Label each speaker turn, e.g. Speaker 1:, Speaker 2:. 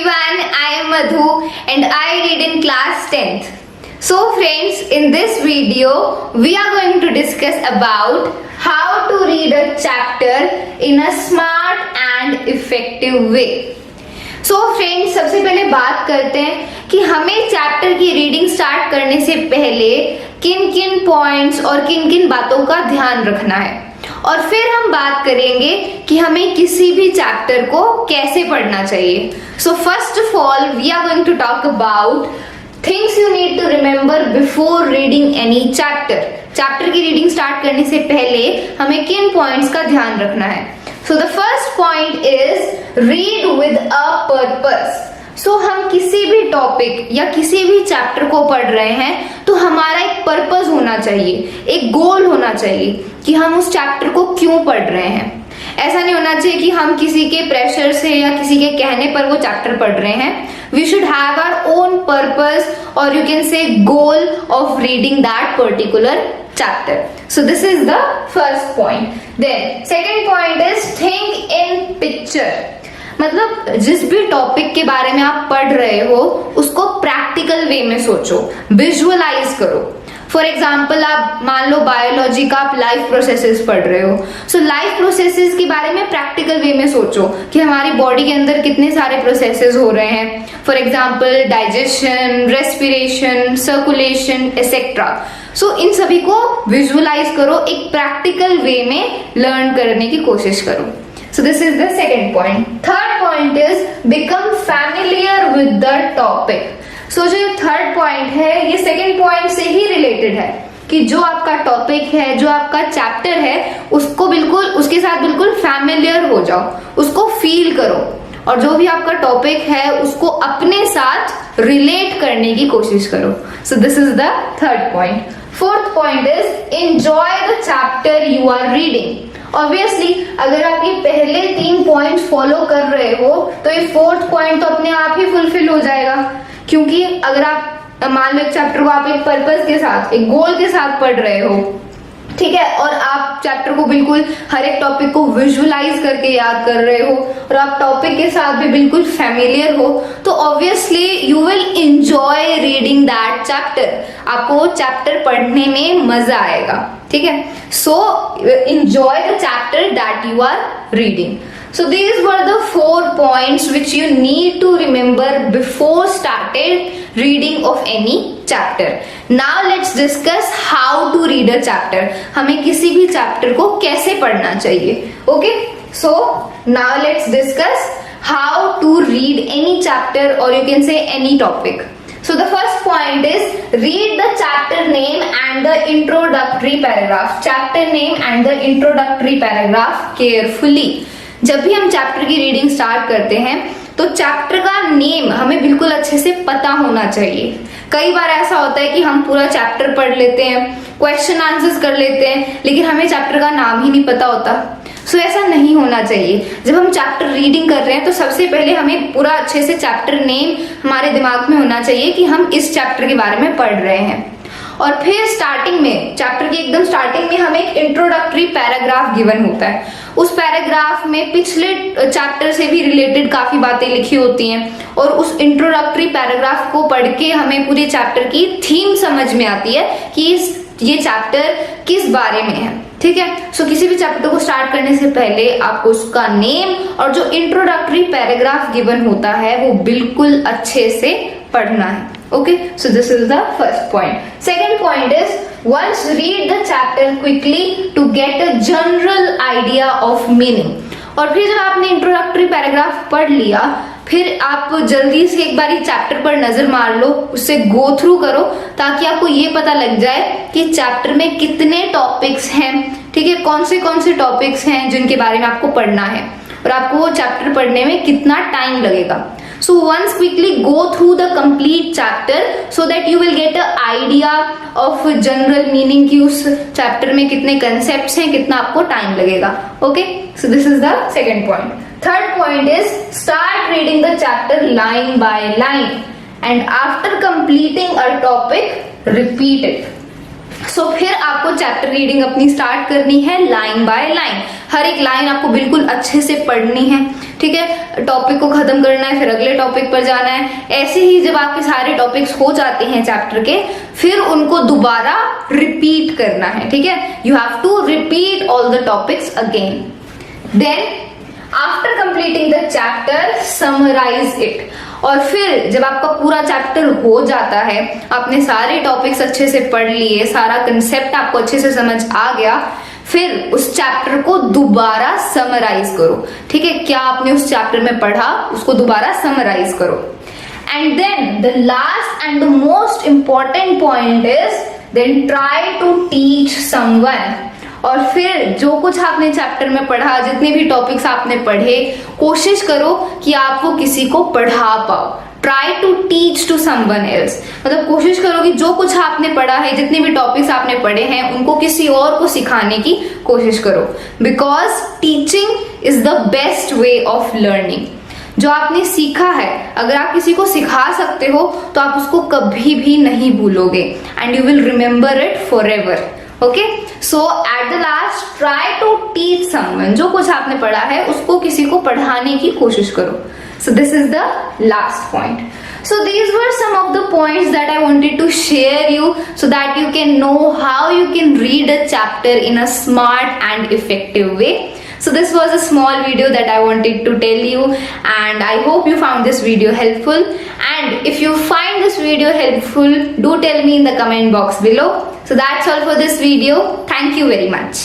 Speaker 1: everyone, I am Madhu and I read in class 10th. So friends, in this video, we are going to discuss about how to read a chapter in a smart and effective way. So friends, सबसे पहले बात करते हैं कि हमें chapter की reading start करने से पहले किन किन पॉइंट्स और किन किन बातों का ध्यान रखना है, और फिर हम बात करेंगे कि हमें किसी भी चैप्टर को कैसे पढ़ना चाहिए. So first of all we are going to talk about things you need to remember before reading any chapter. Chapter की रीडिंग स्टार्ट करने से पहले हमें किन पॉइंट्स का ध्यान रखना है. So the first point is read with a purpose. सो हम किसी भी टॉपिक या किसी भी चैप्टर को पढ़ रहे हैं तो हमारा एक पर्पस होना चाहिए, एक गोल होना चाहिए कि हम उस चैप्टर को क्यों पढ़ रहे हैं. ऐसा नहीं होना चाहिए कि हम किसी के प्रेशर से या किसी के कहने पर वो चैप्टर पढ़ रहे हैं. We should have our own purpose और you can say goal of reading that particular chapter. So this is the first point. Then second point is think in picture. मतलब जिस भी टॉपिक के बारे में आप पढ़ रहे हो उसको प्रैक्टिकल वे में सोचो, विजुअलाइज करो. फॉर एग्जाम्पल आप मान लो बायोलॉजी का आप लाइफ प्रोसेसेस पढ़ रहे हो. सो लाइफ प्रोसेसेस के बारे में प्रैक्टिकल वे में सोचो कि हमारी बॉडी के अंदर कितने सारे प्रोसेसेस हो रहे हैं. For example digestion, respiration, circulation etcetera. So इन सभी को विजुअलाइज करो, एक प्रैक्टिकल वे में लर्न करने की कोशिश करो. So this is the second point. Third point is become familiar with the topic. So जो थर्ड पॉइंट है ये सेकेंड पॉइंट से ही रिलेटेड है कि जो आपका टॉपिक है, जो आपका चैप्टर है, उसको बिल्कुल उसके साथ बिल्कुल फैमिलियर हो जाओ, उसको फील करो और जो भी आपका टॉपिक है उसको अपने साथ रिलेट करने की कोशिश करो. So this is the third point. Fourth point is enjoy the chapter you are reading. Obviously अगर आप ये पहले 3 पॉइंट फॉलो कर रहे हो तो ये फोर्थ पॉइंट तो अपने आप ही फुलफिल हो जाएगा. क्योंकि अगर आप मान लो एक चैप्टर को आप एक पर्पस के साथ, एक गोल के साथ पढ़ रहे हो, ठीक है, और आप चैप्टर को बिल्कुल हर एक टॉपिक को विजुअलाइज करके याद कर रहे हो और आप टॉपिक के साथ भी बिल्कुल फैमिलियर हो, तो obviously you will enjoy reading that chapter. आपको वो चैप्टर पढ़ने में मजा आएगा. ठीक है, so enjoy the chapter that you are reading. So these were the 4 points which you need to remember before started reading of any chapter. Now let's discuss how to read a chapter. हमें किसी भी chapter को कैसे पढ़ना चाहिए. Okay? So now let's discuss how to read any chapter or you can say any topic. So the first point is read the chapter name and the introductory paragraph. Chapter name and the introductory paragraph carefully. जब भी हम chapter की reading start करते हैं तो chapter का name हमें बिल्कुल अच्छे से पता होना चाहिए. कई बार ऐसा होता है कि हम पूरा चैप्टर पढ़ लेते हैं, क्वेश्चन आंसर्स कर लेते हैं, लेकिन हमें चैप्टर का नाम ही नहीं पता होता. सो ऐसा नहीं होना चाहिए. जब हम चैप्टर रीडिंग कर रहे हैं तो सबसे पहले हमें पूरा अच्छे से चैप्टर नेम हमारे दिमाग में होना चाहिए कि हम इस चैप्टर के बारे में पढ़ रहे हैं. और फिर स्टार्टिंग में, चैप्टर के एकदम स्टार्टिंग में हमें एक इंट्रोडक्टरी पैराग्राफ गिवन होता है. उस पैराग्राफ में पिछले चैप्टर से भी रिलेटेड काफी बातें लिखी होती हैं और उस इंट्रोडक्टरी पैराग्राफ को पढ़ के हमें पूरे चैप्टर की थीम समझ में आती है कि ये चैप्टर किस बारे में है. ठीक है, सो किसी भी चैप्टर को स्टार्ट करने से पहले आपको उसका नेम और जो इंट्रोडक्टरी पैराग्राफ गिवन होता है वो बिल्कुल अच्छे से पढ़ना है. Okay, so this is the first point. Second point is once read the chapter quickly to get a general idea of meaning. और फिर जब आपने इंट्रोडक्टरी पैराग्राफ पढ़ लिया फिर आप जल्दी से एक बार चैप्टर पर नजर मार लो, उससे गो थ्रू करो ताकि आपको ये पता लग जाए कि चैप्टर में कितने टॉपिक्स हैं. ठीक है, कौन से टॉपिक्स हैं जिनके बारे में आपको पढ़ना है और आपको वो चैप्टर पढ़ने में कितना टाइम लगेगा. So once quickly go through the complete chapter so that you will get an idea of general meaning कि उस चैप्टर में कितने concepts हैं, कितना आपको टाइम लगेगा. Okay, so this is the second point. Third point is start reading the chapter line by line and after completing a topic repeat it. सो फिर आपको चैप्टर रीडिंग अपनी स्टार्ट करनी है लाइन बाय लाइन। हर एक line आपको बिल्कुल अच्छे से पढ़नी है, ठीक है। टॉपिक को खत्म करना है, फिर अगले टॉपिक पर जाना है। ऐसे ही जब आपके सारे टॉपिक्स हो जाते हैं चैप्टर के, फिर उनको दोबारा रिपीट करना है, ठीक है। You have to repeat all the topics again. Then after completing the chapter summarise it. और फिर जब आपका पूरा चैप्टर हो जाता है, आपने सारे टॉपिक्स अच्छे से पढ़ लिए, सारा कंसेप्ट आपको अच्छे से समझ आ गया, फिर उस चैप्टर को दोबारा समराइज करो, ठीक है। क्या आपने उस चैप्टर में पढ़ा उसको दोबारा समराइज करो। And then the last and the most important point is then try to teach someone. और फिर जो कुछ आपने चैप्टर में पढ़ा, जितने भी टॉपिक्स आपने पढ़े, कोशिश करो कि आप वो किसी को पढ़ा पाओ। Try to teach to someone else, मतलब कोशिश करो कि जो कुछ आपने पढ़ा है, जितने भी टॉपिक्स आपने पढ़े हैं, उनको किसी और को सिखाने की कोशिश करो। Because teaching is the best way of learning. जो आपने सीखा है, अगर आप किसी को सिखा सकते हो तो आप उसको कभी भी नहीं भूलोगे, and you will remember it forever. Okay, so at the last try to teach someone. जो कुछ आपने पढ़ा है उसको किसी को पढ़ाने की कोशिश करो। सो this is the last point. So these were some of the points that I wanted to share you so that you can know how you can read a chapter in a smart and effective way. So this was a small video that I wanted to tell you, and I hope you found this video helpful. And if you find this video helpful, do tell me in the comment box below. So that's all for this video. Thank you very much.